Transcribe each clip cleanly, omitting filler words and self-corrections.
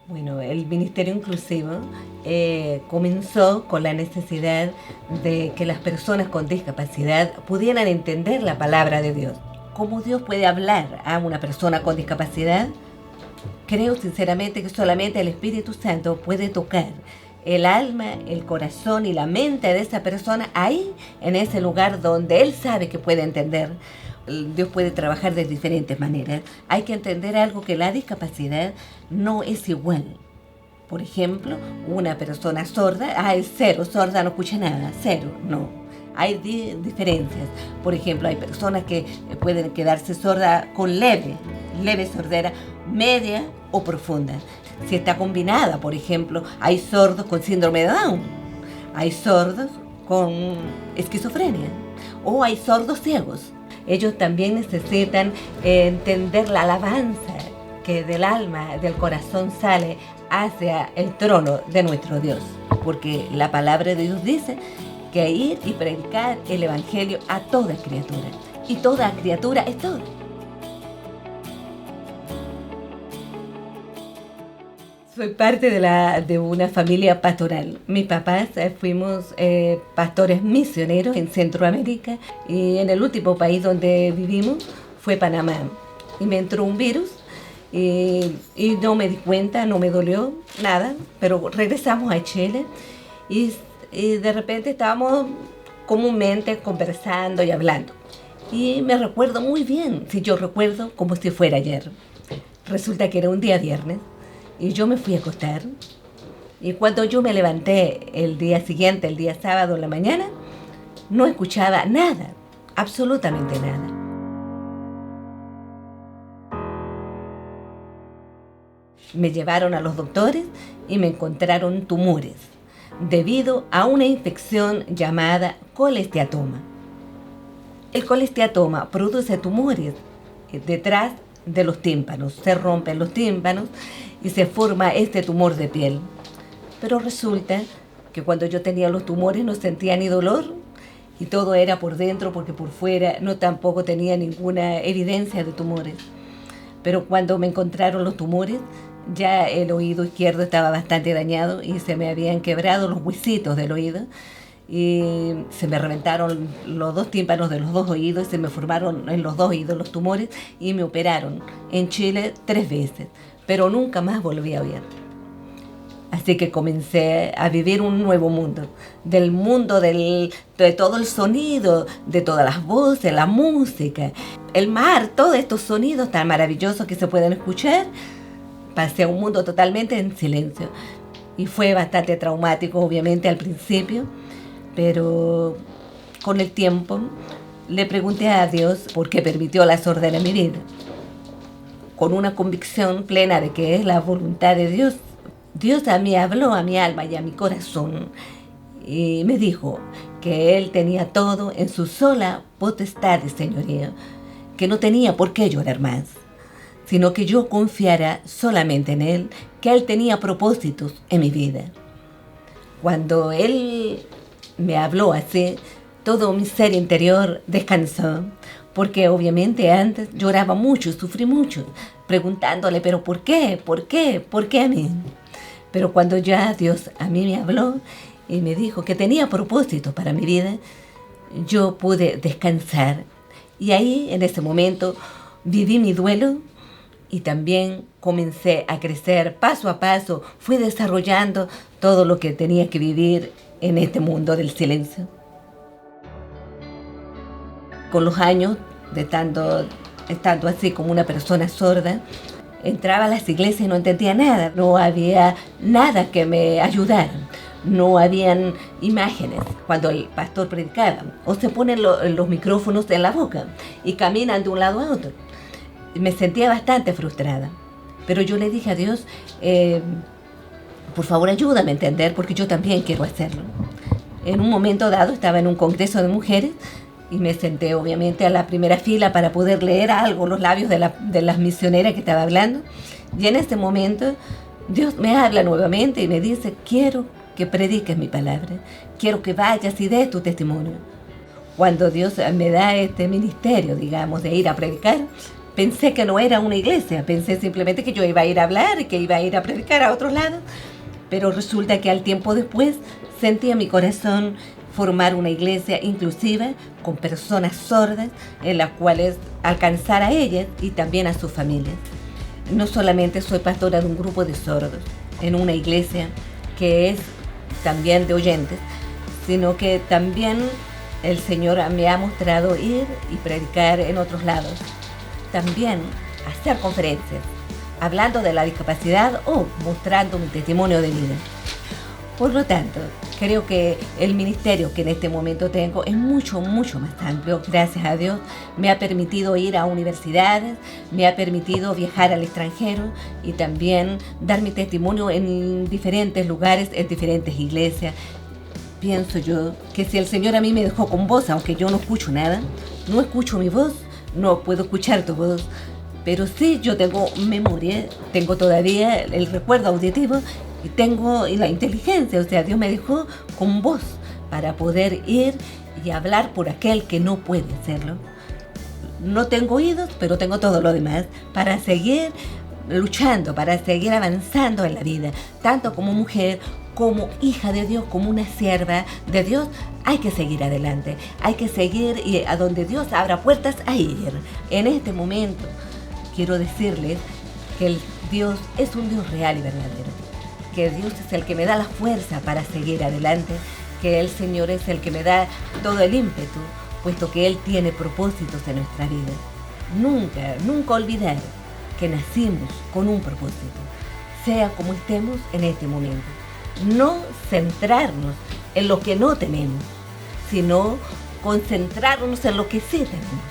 Bueno, el Ministerio Inclusivo comenzó con la necesidad de que las personas con discapacidad pudieran entender la palabra de Dios. ¿Cómo Dios puede hablar a una persona con discapacidad? Creo sinceramente que solamente el Espíritu Santo puede tocar el alma, el corazón y la mente de esa persona ahí, en ese lugar donde Él sabe que puede entender. Dios puede trabajar de diferentes maneras. Hay que entender algo, que la discapacidad no es igual. Por ejemplo, una persona sorda, es cero, sorda, no escucha nada, cero, no. Hay diferencias. Por ejemplo, hay personas que pueden quedarse sordas con leve sordera, media o profunda. Si está combinada, por ejemplo, hay sordos con síndrome de Down, hay sordos con esquizofrenia o hay sordos ciegos. Ellos también necesitan entender la alabanza que del alma, del corazón sale hacia el trono de nuestro Dios. Porque la palabra de Dios dice que ir y predicar el Evangelio a toda criatura. Y toda criatura es toda. Soy parte de una familia pastoral. Mis papás fuimos pastores misioneros en Centroamérica, y en el último país donde vivimos fue Panamá. Y me entró un virus y no me di cuenta, no me dolió nada, pero regresamos a Chile y de repente estábamos comúnmente conversando y hablando. Y me recuerdo muy bien, si yo recuerdo como si fuera ayer. Resulta que era un día viernes. Y yo me fui a acostar, y cuando yo me levanté el día siguiente, el día sábado en la mañana, no escuchaba nada, absolutamente nada. Me llevaron a los doctores y me encontraron tumores debido a una infección llamada colesteatoma. El colesteatoma produce tumores detrás de los tímpanos, se rompen los tímpanos y se forma este tumor de piel. Pero resulta que cuando yo tenía los tumores no sentía ni dolor, y todo era por dentro, porque por fuera no tampoco tenía ninguna evidencia de tumores. Pero cuando me encontraron los tumores, ya el oído izquierdo estaba bastante dañado y se me habían quebrado los huesitos del oído, y se me reventaron los dos tímpanos de los dos oídos y se me formaron en los dos oídos los tumores, y me operaron en Chile 3 veces, pero nunca más volví a oír. Así que comencé a vivir un nuevo mundo, del mundo de todo el sonido, de todas las voces, la música, el mar, todos estos sonidos tan maravillosos que se pueden escuchar. Pasé a un mundo totalmente en silencio, y fue bastante traumático obviamente al principio, pero con el tiempo le pregunté a Dios por qué permitió la sordera en mi vida, con una convicción plena de que es la voluntad de Dios. Dios a mí habló a mi alma y a mi corazón y me dijo que Él tenía todo en su sola potestad y señorío, que no tenía por qué llorar más, sino que yo confiara solamente en Él, que Él tenía propósitos en mi vida. Cuando Él me habló así, todo mi ser interior descansó, porque obviamente antes lloraba mucho, sufrí mucho, preguntándole, pero ¿por qué? ¿Por qué? ¿Por qué a mí? Pero cuando ya Dios a mí me habló y me dijo que tenía propósito para mi vida, yo pude descansar. Y ahí, en ese momento, viví mi duelo y también comencé a crecer paso a paso. Fui desarrollando todo lo que tenía que vivir en este mundo del silencio. Con los años, estando así como una persona sorda, entraba a las iglesias y no entendía nada. No había nada que me ayudara. No habían imágenes cuando el pastor predicaba. O se ponen los micrófonos en la boca y caminan de un lado a otro. Me sentía bastante frustrada. Pero yo le dije a Dios, por favor ayúdame a entender, porque yo también quiero hacerlo. En un momento dado estaba en un congreso de mujeres y me senté obviamente a la primera fila para poder leer algo, los labios de las misioneras que estaba hablando. Y en ese momento Dios me habla nuevamente y me dice, quiero que prediques mi palabra, quiero que vayas y des tu testimonio. Cuando Dios me da este ministerio, digamos, de ir a predicar, pensé que no era una iglesia, pensé simplemente que yo iba a ir a hablar y que iba a ir a predicar a otros lados, pero resulta que al tiempo después sentí en mi corazón formar una iglesia inclusiva con personas sordas en las cuales alcanzar a ellas y también a sus familias. No solamente soy pastora de un grupo de sordos en una iglesia que es también de oyentes, sino que también el Señor me ha mostrado ir y predicar en otros lados. También hacer conferencias, hablando de la discapacidad o mostrando mi testimonio de vida. Por lo tanto, creo que el ministerio que en este momento tengo es mucho más amplio. Gracias a Dios me ha permitido ir a universidades, me ha permitido viajar al extranjero y también dar mi testimonio en diferentes lugares, en diferentes iglesias. Pienso yo que si el Señor a mí me dejó con voz, aunque yo no escucho nada, no escucho mi voz, no puedo escuchar tu voz, pero sí yo tengo memoria, tengo todavía el recuerdo auditivo y tengo la inteligencia, o sea, Dios me dejó con voz para poder ir y hablar por aquel que no puede hacerlo. No tengo oídos, pero tengo todo lo demás para seguir luchando, para seguir avanzando en la vida, tanto como mujer, como hija de Dios, como una sierva de Dios. Hay que seguir adelante, hay que seguir y a donde Dios abra puertas a ir. En este momento quiero decirles que Dios es un Dios real y verdadero, que Dios es el que me da la fuerza para seguir adelante, que el Señor es el que me da todo el ímpetu, puesto que Él tiene propósitos en nuestra vida. Nunca olvidar que nacimos con un propósito, sea como estemos en este momento. No centrarnos en lo que no tenemos, sino concentrarnos en lo que sí tenemos.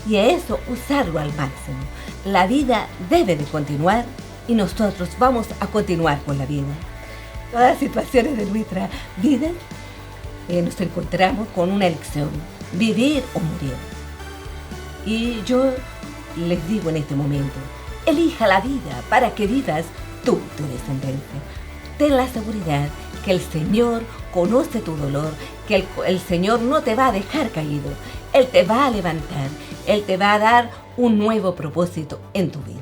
Y a eso usarlo al máximo. La vida debe de continuar y nosotros vamos a continuar con la vida. Todas las situaciones de nuestra vida nos encontramos con una elección, vivir o morir. Y yo les digo en este momento, elija la vida para que vivas tú y tu descendencia. Ten la seguridad que el Señor conoce tu dolor, que el Señor no te va a dejar caído. Él te va a levantar, Él te va a dar un nuevo propósito en tu vida.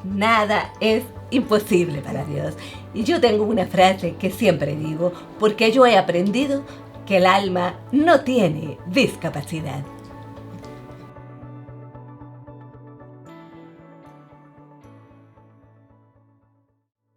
Nada es imposible para Dios. Y yo tengo una frase que siempre digo, porque yo he aprendido que el alma no tiene discapacidad.